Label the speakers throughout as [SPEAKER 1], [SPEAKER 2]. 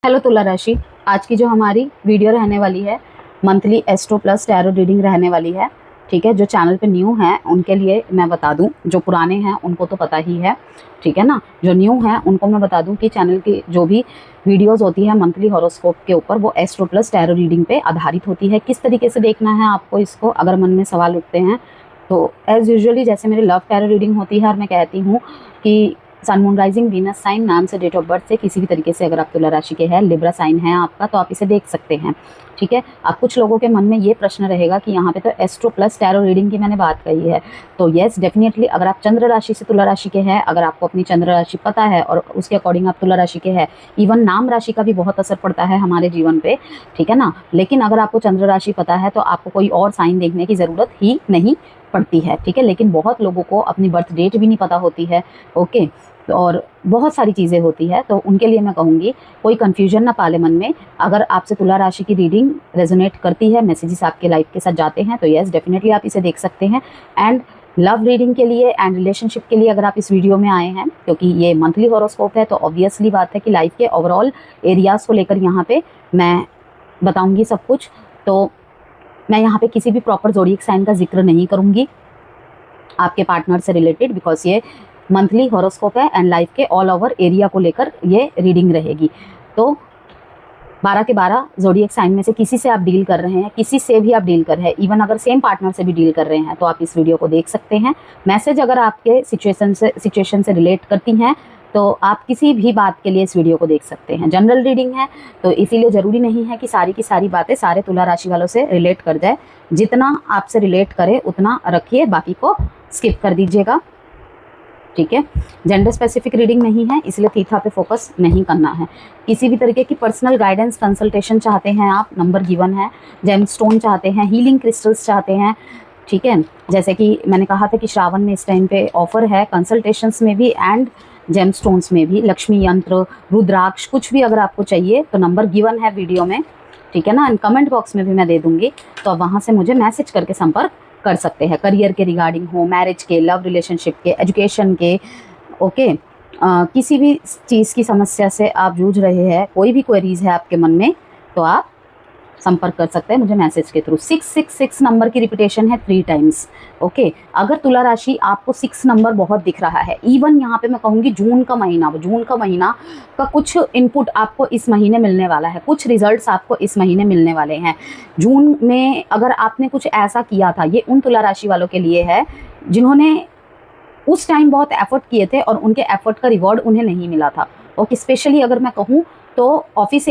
[SPEAKER 1] Hello तुला राशि, आज की जो हमारी वीडियो रहने वाली है monthly astro plus tarot reading रहने वाली है। ठीक है, जो चैनल पे न्यू हैं उनके लिए मैं बता दूं, जो पुराने हैं उनको तो पता ही है। ठीक है ना, जो न्यू हैं उनको मैं बता दूं कि चैनल की जो भी वीडियोस होती है मंथली हॉरोस्कोप के ऊपर वो एस्ट्रो प्लस टैरो रीडिंग पे आधारित होती है। किस तरीके से देखना है आपको इसको, अगर मन में सवाल उठते हैं तो एज़ यूजुअली जैसे मेरी लव टैरो रीडिंग होती है और मैं कहती हूँ कि sun moon rising Venus sign नाम से डेट ऑफ बर्थ से किसी भी तरीके से अगर आप तुला राशि के हैं, लिब्रा साइन है आपका, तो आप इसे देख सकते हैं। ठीक है, अब कुछ लोगों के मन में ये प्रश्न रहेगा कि यहाँ पे तो एस्ट्रो प्लस टैरो रीडिंग की मैंने बात कही है, तो येस डेफिनेटली अगर आप चंद्र राशि से तुला राशि के हैं, अगर आपको अपनी चंद्र राशि पता है और उसके अकॉर्डिंग आप तुला राशि के हैं, इवन नाम राशि का भी बहुत असर पड़ता है हमारे जीवन पे। ठीक है ना, लेकिन अगर आपको चंद्र राशि पता है तो आपको कोई और साइन देखने की ज़रूरत ही नहीं पड़ती है। ठीक है, लेकिन बहुत लोगों को अपनी बर्थ डेट भी नहीं पता होती है। ओके, और बहुत सारी चीज़ें होती है, तो उनके लिए मैं कहूँगी कोई कन्फ्यूजन ना पाले मन में। अगर आपसे तुला राशि की रीडिंग रेजोनेट करती है, मैसेजेस आपके लाइफ के साथ जाते हैं, तो यस डेफिनेटली आप इसे देख सकते हैं। एंड लव रीडिंग के लिए एंड रिलेशनशिप के लिए अगर आप इस वीडियो में आए हैं, क्योंकि ये मंथली हॉरोस्कोप है, तो ऑब्वियसली बात है कि लाइफ के ओवरऑल एरियाज़ को लेकर यहाँ पे मैं बताऊँगी सब कुछ। तो मैं यहाँ पे किसी भी प्रॉपर ज़ोडिएक साइन का जिक्र नहीं करूँगी आपके पार्टनर से रिलेटेड, बिकॉज ये मंथली हॉरोस्कोप है एंड लाइफ के ऑल ओवर एरिया को लेकर ये रीडिंग रहेगी। तो 12 के 12 ज़ोडिएक साइन में से किसी से आप डील कर रहे हैं, किसी से भी आप डील कर रहे हैं, इवन अगर सेम पार्टनर से भी डील कर रहे हैं, तो आप इस वीडियो को देख सकते हैं। मैसेज अगर आपके सिचुएशन से रिलेट करती हैं तो आप किसी भी बात के लिए इस वीडियो को देख सकते हैं। जनरल रीडिंग है तो इसीलिए ज़रूरी नहीं है कि सारी की सारी बातें सारे तुला राशि वालों से रिलेट कर जाए। जितना आपसे रिलेट करे उतना रखिए, बाकी को स्किप कर दीजिएगा। ठीक है, जेंडर स्पेसिफिक रीडिंग नहीं है, इसलिए थीथा पे फोकस नहीं करना है। किसी भी तरीके की पर्सनल गाइडेंस कंसल्टेशन चाहते हैं आप, नंबर गिवन है। जेमस्टोन चाहते हैं, हीलिंग क्रिस्टल्स चाहते हैं। ठीक है, जैसे कि मैंने कहा था कि श्रावण में इस टाइम पे ऑफर है कंसल्टेशंस में भी एंड जेमस्टोन्स में भी। लक्ष्मी यंत्र, रुद्राक्ष, कुछ भी अगर आपको चाहिए तो नंबर गिवन है वीडियो में। ठीक है ना, एंड कमेंट बॉक्स में भी मैं दे दूँगी, तो आप वहाँ से मुझे मैसेज करके संपर्क कर सकते हैं। करियर के रिगार्डिंग हो, मैरिज के, लव रिलेशनशिप के, एजुकेशन के। ओके, किसी भी चीज़ की समस्या से आप जूझ रहे हैं, कोई भी क्वेरीज है आपके मन में, तो आप संपर्क कर सकते हैं मुझे मैसेज के थ्रू। 666 नंबर की रिपीटेशन है 3 टाइम्स। ओके, अगर तुला राशि आपको 6 नंबर बहुत दिख रहा है, इवन यहाँ पे मैं कहूँगी जून का महीना का कुछ इनपुट आपको इस महीने मिलने वाला है, कुछ रिजल्ट्स आपको इस महीने मिलने वाले हैं। जून में अगर आपने कुछ ऐसा किया था, ये उन तुला राशि वालों के लिए है जिन्होंने उस टाइम बहुत एफर्ट किए थे और उनके एफर्ट का रिवॉर्ड उन्हें नहीं मिला था। ओके, स्पेशली अगर मैं कहूँ तो ऑफिस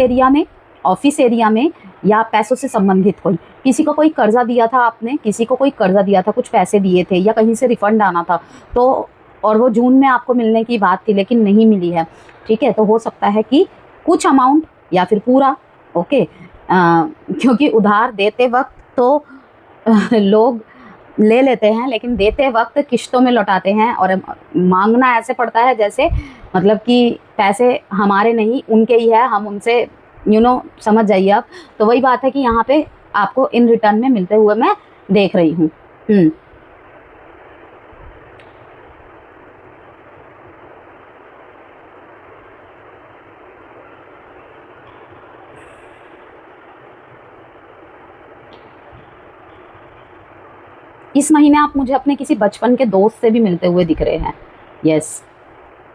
[SPEAKER 1] एरिया में या पैसों से संबंधित किसी को कोई कर्जा दिया था आपने, किसी को कोई कर्जा दिया था, कुछ पैसे दिए थे या कहीं से रिफंड आना था, तो और वो जून में आपको मिलने की बात थी लेकिन नहीं मिली है। ठीक है, तो हो सकता है कि कुछ अमाउंट या फिर पूरा। ओके, क्योंकि उधार देते वक्त तो लोग ले लेते हैं, लेकिन देते वक्त किश्तों में लौटाते हैं और मांगना ऐसे पड़ता है जैसे मतलब कि पैसे हमारे नहीं उनके ही है, हम उनसे समझ जाइए आप। तो वही बात है कि यहाँ पे आपको इन रिटर्न में मिलते हुए मैं देख रही हूँ। इस महीने आप मुझे अपने किसी बचपन के दोस्त से भी मिलते हुए दिख रहे हैं। यस,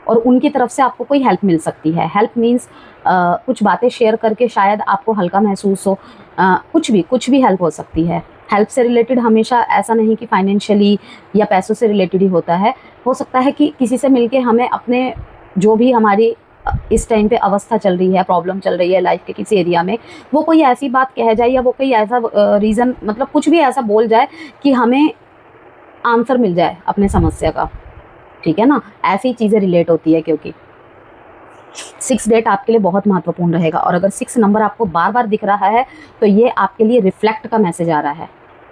[SPEAKER 1] और उनकी तरफ से आपको कोई हेल्प मिल सकती है। हेल्प मीन्स कुछ बातें शेयर करके शायद आपको हल्का महसूस हो, कुछ भी हेल्प हो सकती है। हेल्प से रिलेटेड हमेशा ऐसा नहीं कि फाइनेंशियली या पैसों से रिलेटेड ही होता है। हो सकता है कि किसी से मिलके हमें अपने जो भी हमारी इस टाइम पे अवस्था चल रही है, प्रॉब्लम चल रही है लाइफ के किसी एरिया में, वो कोई ऐसी बात कह जाए या वो कोई ऐसा रीज़न, मतलब कुछ भी ऐसा बोल जाए कि हमें आंसर मिल जाए अपने समस्या का। ठीक है ना, ऐसी चीज़ें रिलेट होती है, क्योंकि 6 डेट आपके लिए बहुत महत्वपूर्ण रहेगा। और अगर 6 नंबर आपको बार बार दिख रहा है तो ये आपके लिए रिफ्लेक्ट का मैसेज आ रहा है।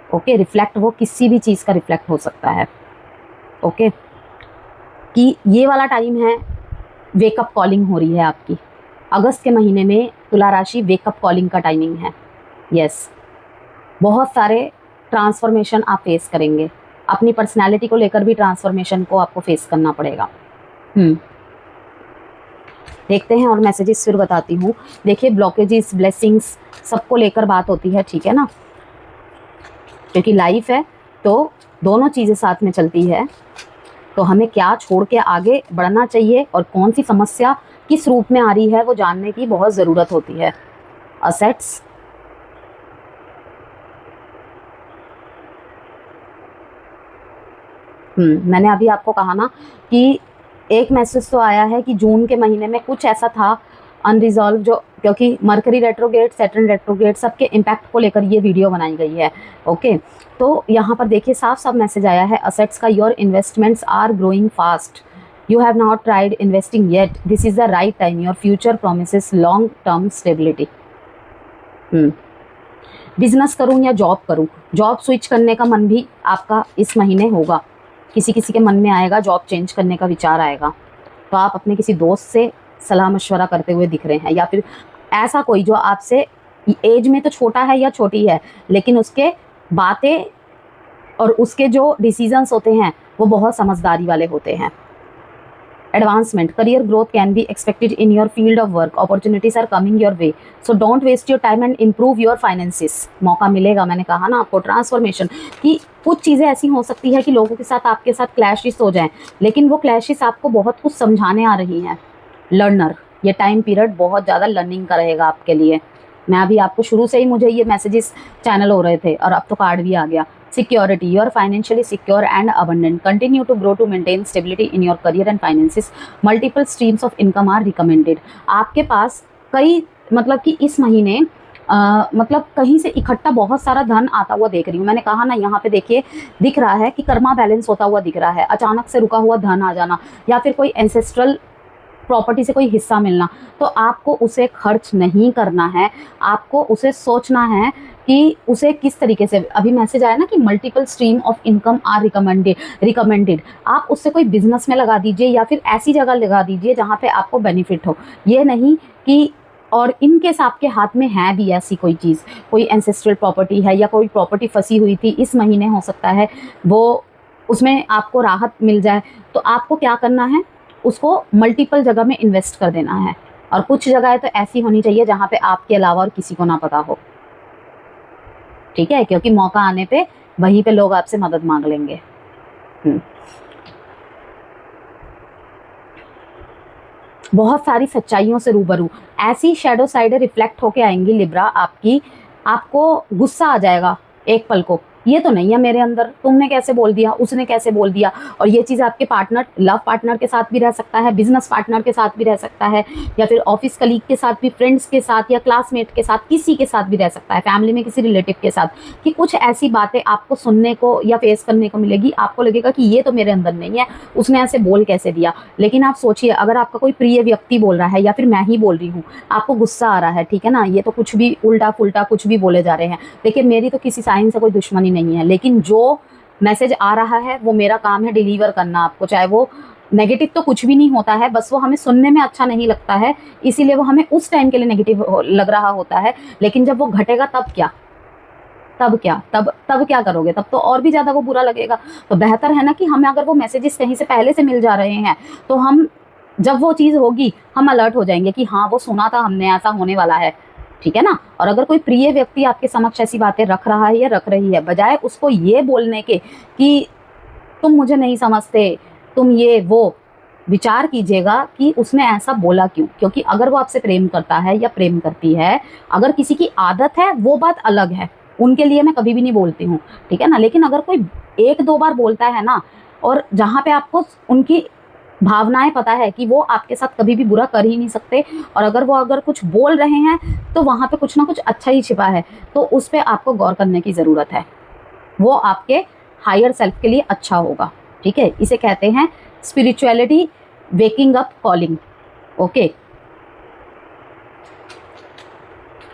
[SPEAKER 1] ओके, रिफ्लेक्ट वो किसी भी चीज़ का रिफ्लेक्ट हो सकता है। ओके, कि ये वाला टाइम है, वेकअप कॉलिंग हो रही है आपकी। अगस्त के महीने में तुला राशि वेकअप कॉलिंग का टाइमिंग है। यस, बहुत सारे ट्रांसफॉर्मेशन आप फेस करेंगे, अपनी पर्सनैलिटी को लेकर भी ट्रांसफॉर्मेशन को आपको फेस करना पड़ेगा। देखते हैं और मैसेजेस फिर बताती हूँ। देखिए ब्लॉकेजेस, ब्लेसिंग्स सबको लेकर बात होती है, ठीक है ना, क्योंकि लाइफ है तो दोनों चीज़ें साथ में चलती है। तो हमें क्या छोड़ के आगे बढ़ना चाहिए और कौन सी समस्या किस रूप में आ रही है वो जानने की बहुत ज़रूरत होती है। असेट्स, मैंने अभी आपको कहा ना कि एक मैसेज तो आया है कि जून के महीने में कुछ ऐसा था अनरिजॉल्व, जो क्योंकि मरकरी रेट्रोगेट, सैटर्न रेट्रोगेट सबके इम्पैक्ट को लेकर ये वीडियो बनाई गई है। ओके, तो यहाँ पर देखिए साफ साफ मैसेज आया है असेट्स का, your investments are growing fast, you have not tried investing yet, this is the right time, your future promises long term stability. Business करूँ या जॉब करूँ, जॉब स्विच करने का मन भी आपका इस महीने होगा, किसी किसी के मन में आएगा, जॉब चेंज करने का विचार आएगा। तो आप अपने किसी दोस्त से सलाह मशवरा करते हुए दिख रहे हैं, या फिर ऐसा कोई जो आपसे एज में तो छोटा है या छोटी है, लेकिन उसके बातें और उसके जो डिसीजंस होते हैं वो बहुत समझदारी वाले होते हैं। Advancement, career growth can be expected in your field of work, opportunities are coming your way, so don't waste your time and improve your finances. मौका मिलेगा, मैंने कहा ना आपको, ट्रांसफॉर्मेशन की कुछ चीज़ें ऐसी हो सकती है कि लोगों के साथ आपके साथ क्लैशेस हो जाएं, लेकिन वो क्लैशेस आपको बहुत कुछ समझाने आ रही हैं। लर्नर, ये टाइम पीरियड बहुत ज़्यादा लर्निंग का रहेगा आपके लिए। मैं अभी आपको शुरू से ही मुझे ये मैसेजेस चैनल हो रहे थे और अब तो कार्ड भी आ गया। Security, you are financially secure and abundant, continue to grow to maintain stability in your career and finances, multiple streams of income are recommended. आपके पास कई, मतलब कि इस महीने मतलब कहीं से इकट्ठा बहुत सारा धन आता हुआ देख रही हूँ। मैंने कहा ना, यहाँ पे देखिए दिख रहा है कि कर्मा बैलेंस होता हुआ दिख रहा है, अचानक से रुका हुआ धन आ जाना, या फिर कोई एंसेस्ट्रल प्रॉपर्टी से कोई हिस्सा मिलना। तो आपको उसे खर्च नहीं करना है, आपको उसे सोचना है कि उसे किस तरीके से, अभी मैसेज आया ना कि multiple stream of income are recommended, आप उससे कोई बिजनेस में लगा दीजिए या फिर ऐसी जगह लगा दीजिए जहाँ पे आपको बेनिफिट हो। ये नहीं कि, और इनकेस आपके हाथ में है भी ऐसी कोई चीज़, कोई एंसेस्ट्रल प्रॉपर्टी है या कोई प्रॉपर्टी फंसी हुई थी, इस महीने हो सकता है वो उसमें आपको राहत मिल जाए, तो आपको क्या करना है, उसको मल्टीपल जगह में इन्वेस्ट कर देना है। और कुछ जगह तो ऐसी होनी चाहिए जहाँ पे आपके अलावा और किसी को ना पता हो, ठीक है, क्योंकि मौका आने पे वहीं पे लोग आपसे मदद मांग लेंगे। बहुत सारी सच्चाइयों से रूबरू, ऐसी शैडो साइडें रिफ्लेक्ट होके आएंगी लिब्रा आपकी, आपको गुस्सा आ जाएगा एक पल को, ये तो नहीं है मेरे अंदर, तुमने कैसे बोल दिया, उसने कैसे बोल दिया। और ये चीज़ आपके पार्टनर, लव पार्टनर के साथ भी रह सकता है, बिजनेस पार्टनर के साथ भी रह सकता है, या फिर ऑफिस कलीग के साथ भी, फ्रेंड्स के साथ या क्लासमेट के साथ, किसी के साथ भी रह सकता है, फैमिली में किसी रिलेटिव के साथ, कि कुछ ऐसी बातें आपको सुनने को या फेस करने को मिलेगी। आपको लगेगा कि ये तो मेरे अंदर नहीं है, उसने ऐसे बोल कैसे दिया। लेकिन आप सोचिए, अगर आपका कोई प्रिय व्यक्ति बोल रहा है या फिर मैं ही बोल रही हूँ, आपको गुस्सा आ रहा है, ठीक है ना, ये तो कुछ भी उल्टा फुल्टा कुछ भी बोले जा रहे हैं। देखिए मेरी तो किसी साइन से कोई दुश्मनी नहीं है, लेकिन जो मैसेज आ रहा है वो मेरा काम है डिलीवर करना आपको, चाहे वो नेगेटिव तो कुछ भी नहीं होता है, बस वो हमें सुनने में अच्छा नहीं लगता है, इसीलिए वो हमें उस टाइम के लिए नेगेटिव लग रहा होता है। लेकिन जब वो घटेगा तब क्या, तब क्या करोगे, तब तो और भी ज़्यादा वो बुरा लगेगा। तो बेहतर है ना कि हमें, अगर वो मैसेजेस कहीं से पहले से मिल जा रहे हैं, तो हम जब वो चीज़ होगी हम अलर्ट हो जाएंगे कि हाँ वो सुना था हमने, ऐसा होने वाला है, ठीक है ना। और अगर कोई प्रिय व्यक्ति आपके समक्ष ऐसी बातें रख रहा है या रख रही है, बजाय उसको ये बोलने के कि तुम मुझे नहीं समझते, तुम ये वो, विचार कीजिएगा कि उसने ऐसा बोला क्यों। क्योंकि अगर वो आपसे प्रेम करता है या प्रेम करती है, अगर किसी की आदत है वो बात अलग है, उनके लिए मैं कभी भी नहीं बोलती हूँ, ठीक है ना। लेकिन अगर कोई एक दो बार बोलता है ना, और जहाँ पे आपको उनकी भावनाएं पता है कि वो आपके साथ कभी भी बुरा कर ही नहीं सकते, और अगर वो कुछ बोल रहे हैं तो वहाँ पे कुछ ना कुछ अच्छा ही छिपा है, तो उस पर आपको गौर करने की ज़रूरत है। वो आपके हायर सेल्फ के लिए अच्छा होगा, ठीक है। इसे कहते हैं spirituality waking up calling. Okay,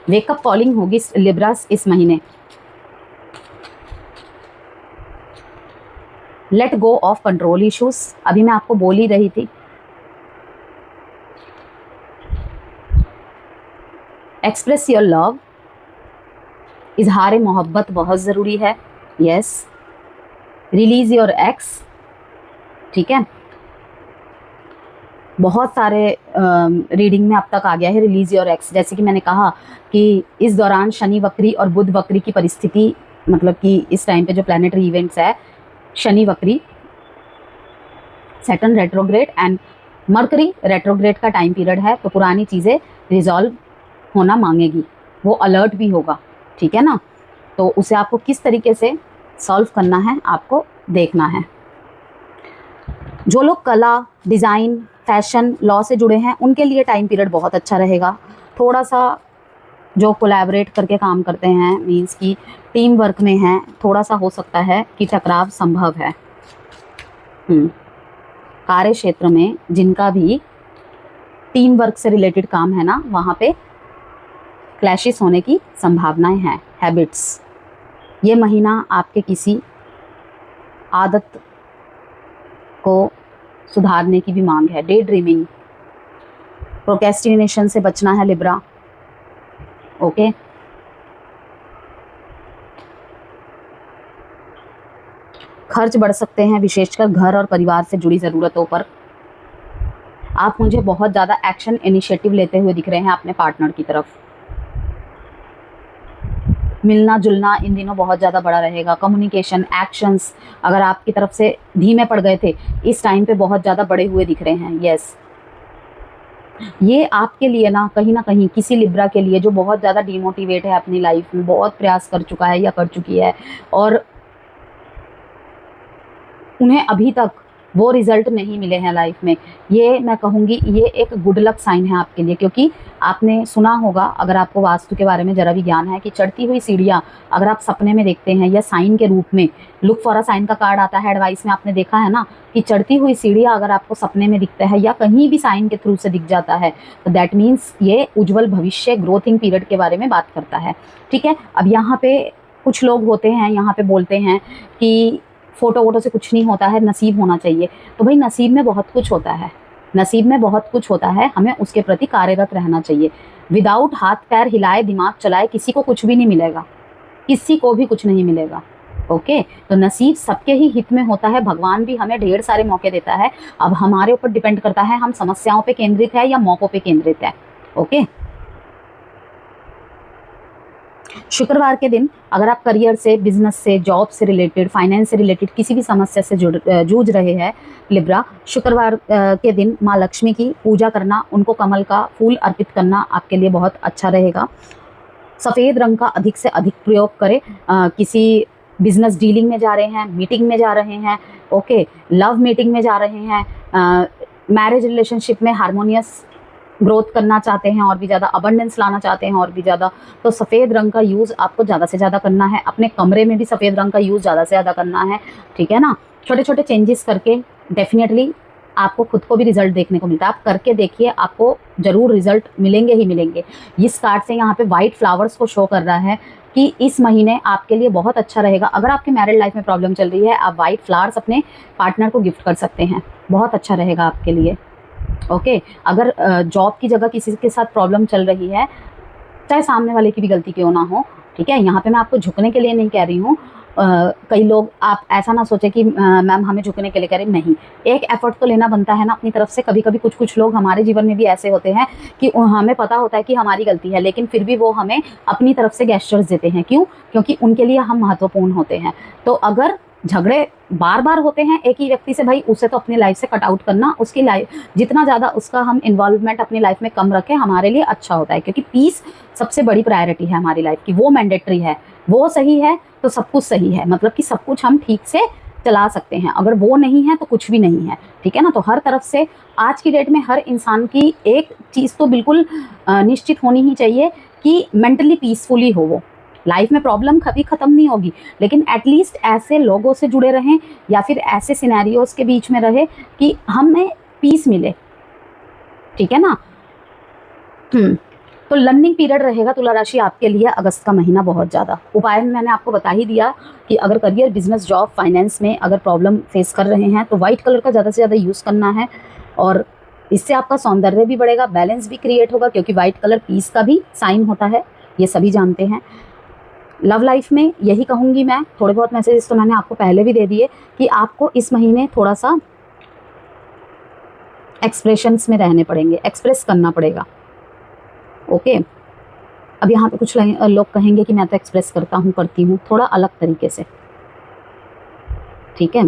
[SPEAKER 1] wake up calling होगी लिब्रास इस महीने। Let go of control issues, अभी मैं आपको बोल ही रही थी। एक्सप्रेस योर लव, इजहार मोहब्बत बहुत ज़रूरी है। यस, रिलीज योर एक्स, ठीक है। बहुत सारे रीडिंग में अब तक आ गया है रिलीज योर एक्स। जैसे कि मैंने कहा कि इस दौरान शनि वक्री और बुध वक्री की परिस्थिति, मतलब कि इस टाइम पे जो प्लैनेटरी इवेंट्स है, शनि वक्री, Saturn retrograde and mercury retrograde का टाइम पीरियड है, तो पुरानी चीज़ें रिजॉल्व होना मांगेगी, वो अलर्ट भी होगा, ठीक है ना। तो उसे आपको किस तरीके से सॉल्व करना है आपको देखना है। जो लोग कला, डिज़ाइन, फैशन, लॉ से जुड़े हैं उनके लिए टाइम पीरियड बहुत अच्छा रहेगा। थोड़ा सा जो कोलैबोरेट करके काम करते हैं, मीन्स कि टीम वर्क में हैं, थोड़ा सा हो सकता है कि टकराव संभव है। कार्य क्षेत्र में जिनका भी टीम वर्क से रिलेटेड काम है ना, वहाँ पे क्लैशेस होने की संभावनाएं हैं। हैबिट्स, ये महीना आपके किसी आदत को सुधारने की भी मांग है। डे ड्रीमिंग, प्रोक्रेस्टिनेशन से बचना है लिब्रा, ओके। खर्च बढ़ सकते हैं, विशेषकर घर और परिवार से जुड़ी ज़रूरतों पर। आप मुझे बहुत ज़्यादा एक्शन इनिशिएटिव लेते हुए दिख रहे हैं अपने पार्टनर की तरफ। मिलना जुलना इन दिनों बहुत ज़्यादा बड़ा रहेगा। कम्युनिकेशन, एक्शंस अगर आपकी तरफ से धीमे पड़ गए थे, इस टाइम पे बहुत ज़्यादा बड़े हुए दिख रहे हैं। यस, ये आपके लिए ना कहीं किसी लिब्रा के लिए जो बहुत ज़्यादा डिमोटिवेट है अपनी लाइफ में, बहुत प्रयास कर चुका है या कर चुकी है और उन्हें अभी तक वो रिज़ल्ट नहीं मिले हैं लाइफ में, ये मैं कहूँगी ये एक गुड लक साइन है आपके लिए। क्योंकि आपने सुना होगा, अगर आपको वास्तु के बारे में ज़रा भी ज्ञान है, कि चढ़ती हुई सीढ़ियाँ अगर आप सपने में देखते हैं या साइन के रूप में, लुक फॉर अ साइन का कार्ड आता है एडवाइस में, आपने देखा है ना कि चढ़ती हुई सीढ़ियाँ अगर आपको सपने में दिखता है या कहीं भी साइन के थ्रू से दिख जाता है, तो दैट मीन्स ये उज्जवल भविष्य, ग्रोथिंग पीरियड के बारे में बात करता है, ठीक है। अब यहाँ पे कुछ लोग होते हैं, यहाँ पे बोलते हैं कि फ़ोटो वोटो से कुछ नहीं होता है, नसीब होना चाहिए। तो भाई नसीब में बहुत कुछ होता है, नसीब में बहुत कुछ होता है, हमें उसके प्रति कार्यरत रहना चाहिए। विदाउट हाथ पैर हिलाए, दिमाग चलाए किसी को कुछ भी नहीं मिलेगा, किसी को भी कुछ नहीं मिलेगा, ओके। तो नसीब सबके ही हित में होता है, भगवान भी हमें ढेर सारे मौके देता है। अब हमारे ऊपर डिपेंड करता है हम समस्याओं पे केंद्रित है या मौक़ों पे केंद्रित है, ओके। शुक्रवार के दिन अगर आप करियर से, बिजनेस से, जॉब से रिलेटेड, फाइनेंस से रिलेटेड किसी भी समस्या से जूझ रहे हैं लिब्रा, शुक्रवार के दिन माँ लक्ष्मी की पूजा करना, उनको कमल का फूल अर्पित करना आपके लिए बहुत अच्छा रहेगा। सफ़ेद रंग का अधिक से अधिक प्रयोग करें। किसी बिजनेस डीलिंग में जा रहे हैं, मीटिंग में जा रहे हैं, ओके, लव मीटिंग में जा रहे हैं, मैरिज रिलेशनशिप में हारमोनियस ग्रोथ करना चाहते हैं और भी ज़्यादा अबंडेंस लाना चाहते हैं और भी ज़्यादा, तो सफ़ेद रंग का यूज़ आपको ज़्यादा से ज़्यादा करना है। अपने कमरे में भी सफ़ेद रंग का यूज़ ज़्यादा से ज़्यादा करना है, ठीक है ना। छोटे छोटे चेंजेस करके डेफिनेटली आपको खुद को भी रिजल्ट देखने को मिलता है। आप करके देखिए, आपको ज़रूर रिजल्ट मिलेंगे ही मिलेंगे। इस कार्ड से यहाँ पे वाइट फ्लावर्स को शो कर रहा है कि इस महीने आपके लिए बहुत अच्छा रहेगा। अगर आपके मैरिड लाइफ में प्रॉब्लम चल रही है, आप वाइट फ्लावर्स अपने पार्टनर को गिफ्ट कर सकते हैं, बहुत अच्छा रहेगा आपके लिए, ओके। अगर जॉब की जगह किसी के साथ प्रॉब्लम चल रही है, चाहे सामने वाले की भी गलती क्यों ना हो, ठीक है, यहाँ पे मैं आपको झुकने के लिए नहीं कह रही हूँ। कई लोग, आप ऐसा ना सोचे कि मैम हमें झुकने के लिए कह रही, नहीं, एक एफर्ट तो लेना बनता है ना अपनी तरफ से। कभी कभी कुछ लोग हमारे जीवन में भी ऐसे होते हैं कि हमें पता होता है कि हमारी गलती है, लेकिन फिर भी वो हमें अपनी तरफ से गेस्चर्स देते हैं। क्यों? क्योंकि उनके लिए हम महत्वपूर्ण होते हैं। तो अगर झगड़े बार बार होते हैं एक ही व्यक्ति से, भाई उसे तो अपनी लाइफ से कट आउट करना, उसकी लाइफ जितना ज़्यादा उसका हम इन्वॉल्वमेंट अपनी लाइफ में कम रखें, हमारे लिए अच्छा होता है। क्योंकि पीस सबसे बड़ी प्रायोरिटी है हमारी लाइफ की, वो मैंडेटरी है। वो सही है तो सब कुछ सही है, मतलब कि सब कुछ हम ठीक से चला सकते हैं। अगर वो नहीं है तो कुछ भी नहीं है, ठीक है ना। तो हर तरफ से आज की डेट में हर इंसान की एक चीज़ तो बिल्कुल निश्चित होनी ही चाहिए कि मेंटली पीसफुली हो वो। लाइफ में प्रॉब्लम कभी ख़त्म नहीं होगी, लेकिन एटलीस्ट ऐसे लोगों से जुड़े रहें या फिर ऐसे सिनेरियोज़ के बीच में रहे कि हमें पीस मिले, ठीक है ना। तो लर्निंग पीरियड रहेगा तुला राशि आपके लिए अगस्त का महीना बहुत ज़्यादा। उपाय में मैंने आपको बता ही दिया कि अगर करियर, बिजनेस, जॉब, फाइनेंस में अगर प्रॉब्लम फेस कर रहे हैं तो वाइट कलर का ज़्यादा से ज़्यादा यूज़ करना है, और इससे आपका सौंदर्य भी बढ़ेगा, बैलेंस भी क्रिएट होगा, क्योंकि वाइट कलर पीस का भी साइन होता है, ये सभी जानते हैं। लव लाइफ में यही कहूँगी मैं, थोड़े बहुत मैसेजेस तो मैंने आपको पहले भी दे दिए कि आपको इस महीने थोड़ा सा एक्सप्रेशंस में रहने पड़ेंगे, एक्सप्रेस करना पड़ेगा। ओके, अब यहाँ पे कुछ लोग कहेंगे कि मैं तो एक्सप्रेस करता हूँ, करती हूँ, थोड़ा अलग तरीके से, ठीक है।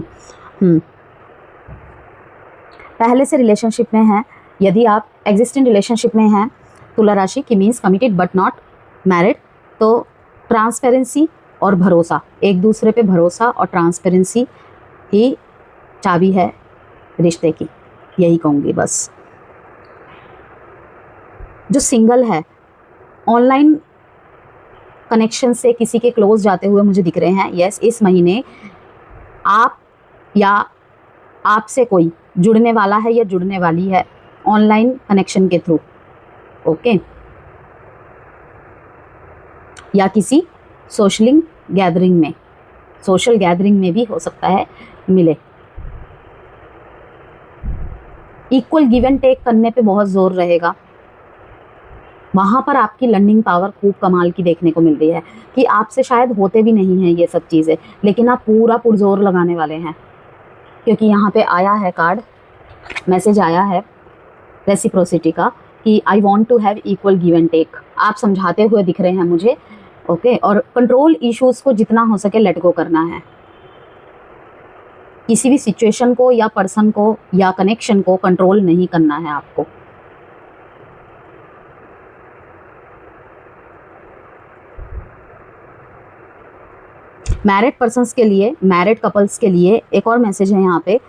[SPEAKER 1] पहले से रिलेशनशिप में हैं, यदि आप एग्जिस्टिंग रिलेशनशिप में हैं तुला राशि की, means committed but not married, तो ट्रांसपेरेंसी और भरोसा, एक दूसरे पे भरोसा और ट्रांसपेरेंसी ही चाबी है रिश्ते की, यही कहूँगी बस। जो सिंगल है, ऑनलाइन कनेक्शन से किसी के क्लोज जाते हुए मुझे दिख रहे हैं। यस, इस महीने आप या आपसे कोई जुड़ने वाला है या जुड़ने वाली है ऑनलाइन कनेक्शन के थ्रू। ओके, या किसी सोशल गैदरिंग में भी हो सकता है मिले। इक्वल गिव एंड टेक करने पे बहुत जोर रहेगा, वहाँ पर आपकी लर्निंग पावर खूब कमाल की देखने को मिल रही है कि आपसे शायद होते भी नहीं हैं ये सब चीज़ें, लेकिन आप पूरा पुरजोर लगाने वाले हैं, क्योंकि यहाँ पे आया है कार्ड, मैसेज आया है रेसिप्रोसिटी का कि I want to have equal give and take. आप समझाते हुए दिख रहे हैं मुझे। ओके, और कंट्रोल इश्यूज़ को जितना हो सके लेट गो करना है। किसी भी सिचुएशन को या पर्सन को या कनेक्शन को कंट्रोल नहीं करना है आपको। मैरिड पर्सन्स के लिए, मैरिड कपल्स के लिए एक और मैसेज है यहाँ पे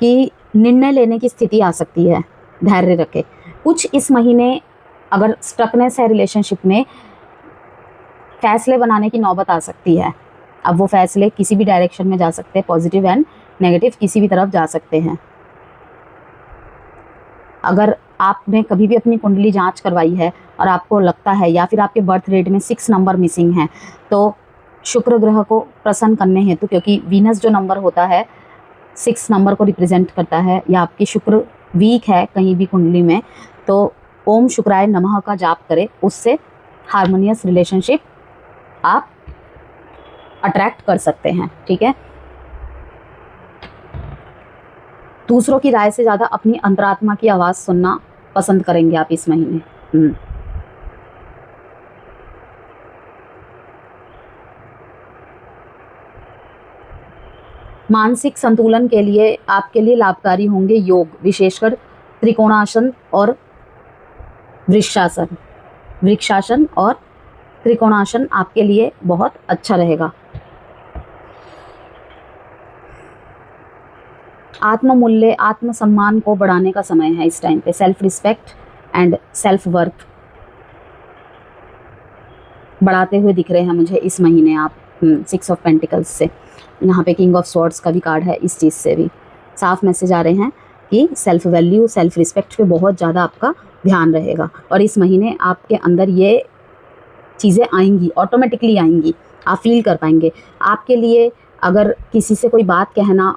[SPEAKER 1] कि निर्णय लेने की स्थिति आ सकती है, धैर्य रखें। कुछ इस महीने अगर स्टकनेस है रिलेशनशिप में, फैसले बनाने की नौबत आ सकती है। अब वो फैसले किसी भी डायरेक्शन में जा सकते हैं, पॉजिटिव एंड नेगेटिव किसी भी तरफ जा सकते हैं। अगर आपने कभी भी अपनी कुंडली जांच करवाई है और आपको लगता है या फिर आपके बर्थ रेट में 6 नंबर मिसिंग है, तो शुक्र ग्रह को प्रसन्न करने हेतु, क्योंकि वीनस जो नंबर होता है 6 नंबर को रिप्रेजेंट करता है, या आपकी शुक्र वीक है कहीं भी कुंडली में, तो ओम शुक्राय नमः का जाप करें, उससे हार्मोनियस रिलेशनशिप आप अट्रैक्ट कर सकते हैं। ठीक है, दूसरों की राय से ज़्यादा अपनी अंतरात्मा की आवाज़ सुनना पसंद करेंगे आप इस महीने। मानसिक संतुलन के लिए आपके लिए लाभकारी होंगे योग, विशेषकर त्रिकोणासन और वृक्षासन और त्रिकोणासन आपके लिए बहुत अच्छा रहेगा। आत्ममूल्य, आत्मसम्मान को बढ़ाने का समय है इस टाइम पे। Self respect and self worth बढ़ाते हुए दिख रहे हैं मुझे इस महीने आप। 6 ऑफ पेंटिकल्स से, यहाँ पे किंग ऑफ स्वॉर्ड्स का भी कार्ड है, इस चीज़ से भी साफ मैसेज आ रहे हैं कि सेल्फ वैल्यू, सेल्फ रिस्पेक्ट पे बहुत ज़्यादा आपका ध्यान रहेगा। और इस महीने आपके अंदर ये चीज़ें आएंगी, ऑटोमेटिकली आएंगी, आप फील कर पाएंगे। आपके लिए अगर किसी से कोई बात कहना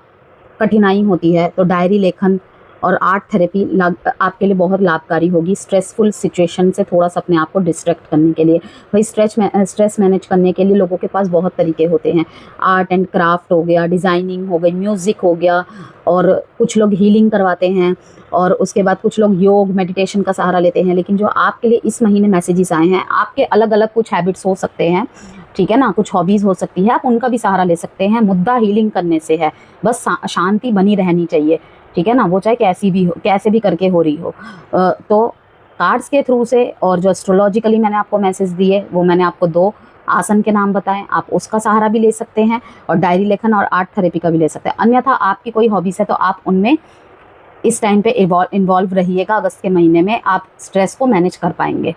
[SPEAKER 1] कठिनाई होती है तो डायरी लेखन और आर्ट थेरेपी आपके लिए बहुत लाभकारी होगी। स्ट्रेसफुल सिचुएशन से थोड़ा सा अपने आप को डिस्ट्रैक्ट करने के लिए, भाई स्ट्रेस मैनेज करने के लिए लोगों के पास बहुत तरीके होते हैं। आर्ट एंड क्राफ्ट हो गया, डिज़ाइनिंग हो गई, म्यूज़िक हो गया, और कुछ लोग हीलिंग करवाते हैं, और उसके बाद कुछ लोग योग मेडिटेशन का सहारा लेते हैं। लेकिन जो आपके लिए इस महीने मैसेजेस आए हैं, आपके अलग अलग कुछ हैबिट्स हो सकते हैं, ठीक है ना, कुछ हॉबीज़ हो सकती है, आप उनका भी सहारा ले सकते हैं। मुद्दा हीलिंग करने से है, बस शांति बनी रहनी चाहिए, ठीक है ना, वो चाहे कैसी भी हो, कैसे भी करके हो रही हो। तो कार्ड्स के थ्रू से और जो एस्ट्रोलॉजिकली मैंने आपको मैसेज दिए, वो मैंने आपको 2 आसन के नाम बताएं, आप उसका सहारा भी ले सकते हैं, और डायरी लेखन और आर्ट थेरेपी का भी ले सकते हैं। अन्यथा आपकी कोई हॉबीज़ है तो आप उनमें इस टाइम पे इन्वॉल्व रहिएगा। अगस्त के महीने में आप स्ट्रेस को मैनेज कर पाएंगे।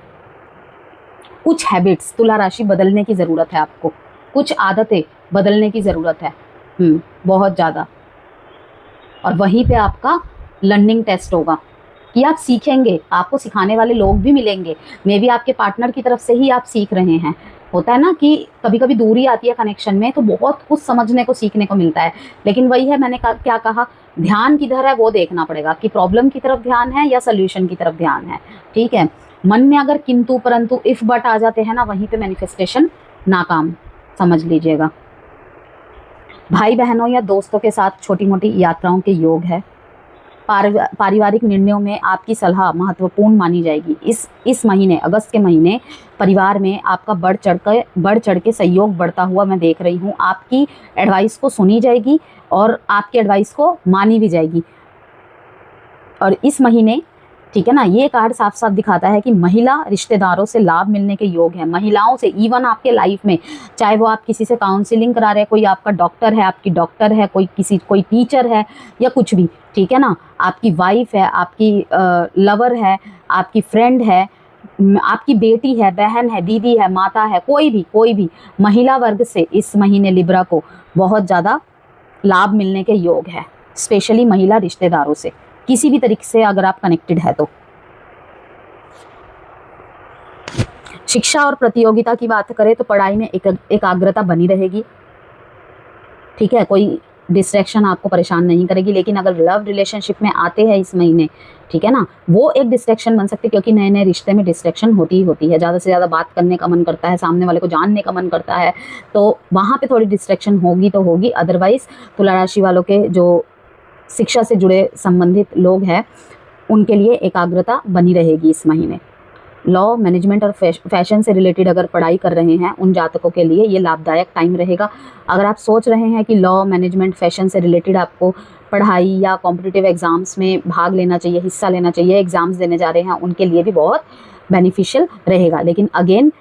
[SPEAKER 1] कुछ हैबिट्स तुला राशि बदलने की ज़रूरत है आपको, कुछ आदतें बदलने की ज़रूरत है बहुत ज़्यादा। और वहीं पे आपका लर्निंग टेस्ट होगा कि आप सीखेंगे, आपको सिखाने वाले लोग भी मिलेंगे। मे बी आपके पार्टनर की तरफ से ही आप सीख रहे हैं। होता है ना कि कभी कभी दूरी आती है कनेक्शन में, तो बहुत कुछ समझने को, सीखने को मिलता है। लेकिन वही है, मैंने क्या कहा, ध्यान किधर है वो देखना पड़ेगा कि प्रॉब्लम की तरफ ध्यान है या सोल्यूशन की तरफ ध्यान है। ठीक है, मन में अगर किंतु परंतु इफ बट आ जाते हैं ना, वहीं पे मैनिफेस्टेशन नाकाम, समझ लीजिएगा। भाई बहनों या दोस्तों के साथ छोटी मोटी यात्राओं के योग है। पारिवारिक निर्णयों में आपकी सलाह महत्वपूर्ण मानी जाएगी। इस महीने, अगस्त के महीने, परिवार में आपका बढ़ चढ़ के सहयोग बढ़ता हुआ मैं देख रही हूँ। आपकी एडवाइस को सुनी जाएगी और आपकी एडवाइस को मानी भी जाएगी। और इस महीने, ठीक है ना, ये कार्ड साफ साफ दिखाता है कि महिला रिश्तेदारों से लाभ मिलने के योग है। महिलाओं से, इवन आपके लाइफ में, चाहे वो आप किसी से काउंसलिंग करा रहे हैं, कोई आपका डॉक्टर है, आपकी डॉक्टर है, कोई टीचर है या कुछ भी, ठीक है ना, आपकी वाइफ है, आपकी लवर है, आपकी फ्रेंड है, आपकी बेटी है, बहन है, दीदी है, माता है, कोई भी महिला वर्ग से इस महीने लिब्रा को बहुत ज़्यादा लाभ मिलने के योग है। स्पेशली महिला रिश्तेदारों से किसी भी तरीके से अगर आप कनेक्टेड है तो। शिक्षा और प्रतियोगिता की बात करें तो पढ़ाई में एकाग्रता बनी रहेगी, ठीक है, कोई डिस्ट्रैक्शन आपको परेशान नहीं करेगी। लेकिन अगर लव रिलेशनशिप में आते हैं इस महीने, ठीक है ना, वो एक डिस्ट्रैक्शन बन सकती है, क्योंकि नए नए रिश्ते में डिस्ट्रैक्शन होती ही होती है। ज़्यादा से ज़्यादा बात करने का मन करता है, सामने वाले को जानने का मन करता है, तो वहाँ पे थोड़ी डिस्ट्रैक्शन होगी तो होगी। अदरवाइज तुला राशि वालों के जो शिक्षा से जुड़े संबंधित लोग हैं उनके लिए एकाग्रता बनी रहेगी इस महीने। लॉ, मैनेजमेंट और फैशन से रिलेटेड अगर पढ़ाई कर रहे हैं उन जातकों के लिए ये लाभदायक टाइम रहेगा। अगर आप सोच रहे हैं कि लॉ, मैनेजमेंट, फैशन से रिलेटेड आपको पढ़ाई या कॉम्पिटिटिव एग्ज़ाम्स में भाग लेना चाहिए, हिस्सा लेना चाहिए, एग्ज़ाम्स देने जा रहे हैं, उनके लिए भी बहुत बेनिफिशियल रहेगा। लेकिन अगेन,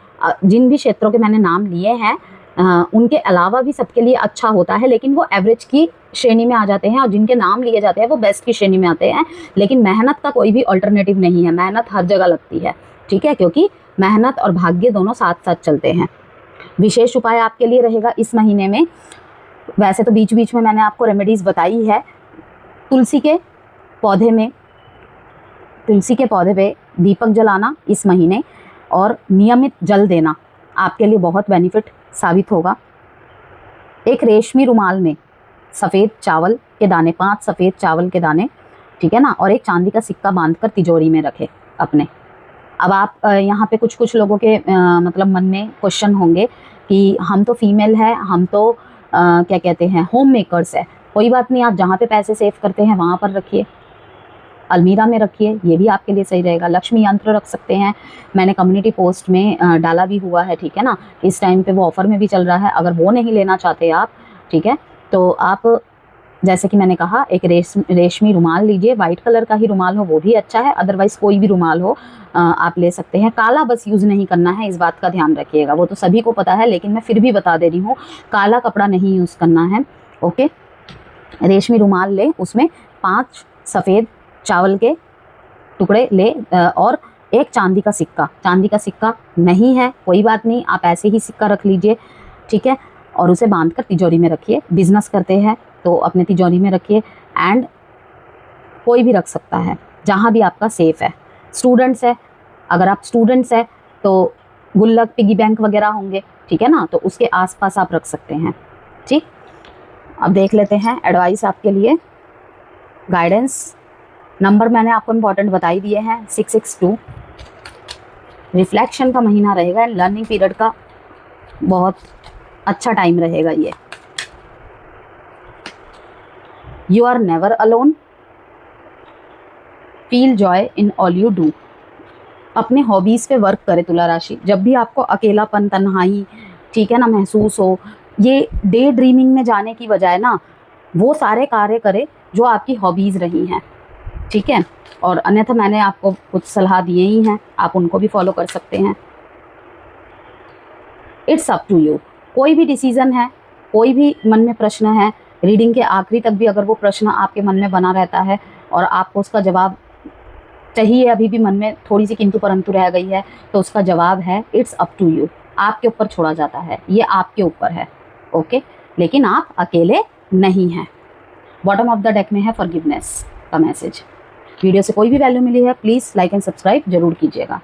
[SPEAKER 1] जिन भी क्षेत्रों के मैंने नाम लिए हैं उनके अलावा भी सबके लिए अच्छा होता है, लेकिन वो एवरेज की श्रेणी में आ जाते हैं, और जिनके नाम लिए जाते हैं वो बेस्ट की श्रेणी में आते हैं। लेकिन मेहनत का कोई भी अल्टरनेटिव नहीं है, मेहनत हर जगह लगती है, ठीक है, क्योंकि मेहनत और भाग्य दोनों साथ साथ चलते हैं। विशेष उपाय आपके लिए रहेगा इस महीने में, वैसे तो बीच बीच में मैंने आपको रेमेडीज़ बताई है। तुलसी के पौधे पे दीपक जलाना इस महीने और नियमित जल देना आपके लिए बहुत बेनिफिट साबित होगा। एक रेशमी रुमाल में सफ़ेद चावल के दाने, 5 सफ़ेद चावल के दाने, ठीक है ना, और एक चांदी का सिक्का बांधकर तिजोरी में रखें अपने। अब आप यहाँ पे कुछ लोगों के मतलब मन में क्वेश्चन होंगे कि हम तो फीमेल है, हम तो क्या कहते हैं, होम मेकर्स है। कोई बात नहीं, आप जहाँ पे पैसे सेव करते हैं वहाँ पर रखिए, अलमीरा में रखिए, ये भी आपके लिए सही रहेगा। लक्ष्मी यंत्र रख सकते हैं, मैंने कम्युनिटी पोस्ट में डाला भी हुआ है, ठीक है ना, इस टाइम पे वो ऑफ़र में भी चल रहा है। अगर वो नहीं लेना चाहते आप, ठीक है, तो आप जैसे कि मैंने कहा एक रेशमी रुमाल लीजिए, वाइट कलर का ही रुमाल हो वो भी अच्छा है, अदरवाइज़ कोई भी रुमाल हो आप ले सकते हैं। काला बस यूज़ नहीं करना है, इस बात का ध्यान रखिएगा, वो तो सभी को पता है, लेकिन मैं फिर भी बता दे रही हूँ, काला कपड़ा नहीं यूज़ करना है, ओके। रेशमी रुमाल ले, उसमें 5 सफ़ेद चावल के टुकड़े ले और एक चांदी का सिक्का। चांदी का सिक्का नहीं है कोई बात नहीं, आप ऐसे ही सिक्का रख लीजिए, ठीक है, और उसे बांधकर तिजोरी में रखिए। बिजनेस करते हैं तो अपने तिजोरी में रखिए, एंड कोई भी रख सकता है जहाँ भी आपका सेफ है। स्टूडेंट्स है, अगर आप स्टूडेंट्स है तो गुल्लक, पिगी बैंक वगैरह होंगे, ठीक है ना, तो उसके आसपास आप रख सकते हैं, ठीक। अब देख लेते हैं एडवाइस आपके लिए, गाइडेंस। नंबर मैंने आपको इम्पॉर्टेंट बता ही दिए हैं, 662। रिफ्लेक्शन का महीना रहेगा, लर्निंग पीरियड का बहुत अच्छा टाइम रहेगा ये। You are never alone, feel joy in all you do. अपने हॉबीज़ पे वर्क करे तुला राशि। जब भी आपको अकेलापन, तन्हाई, ठीक है ना, महसूस हो, ये डे ड्रीमिंग में जाने की बजाय ना वो सारे कार्य करे जो आपकी हॉबीज़ रही हैं, ठीक है। और अन्यथा मैंने आपको कुछ सलाह दिए ही हैं, आप उनको भी फॉलो कर सकते हैं। It's up to you. कोई भी डिसीज़न है, कोई भी मन में प्रश्न है, रीडिंग के आखिरी तक भी अगर वो प्रश्न आपके मन में बना रहता है और आपको उसका जवाब चाहिए, अभी भी मन में थोड़ी सी किंतु परंतु रह गई है, तो उसका जवाब है इट्स अप टू यू। आपके ऊपर छोड़ा जाता है, ये आपके ऊपर है, ओके। लेकिन आप अकेले नहीं हैं। बॉटम ऑफ द डेक में है फॉरगिवनेस का मैसेज। वीडियो से कोई भी वैल्यू मिली है, प्लीज़ लाइक एंड सब्सक्राइब जरूर कीजिएगा।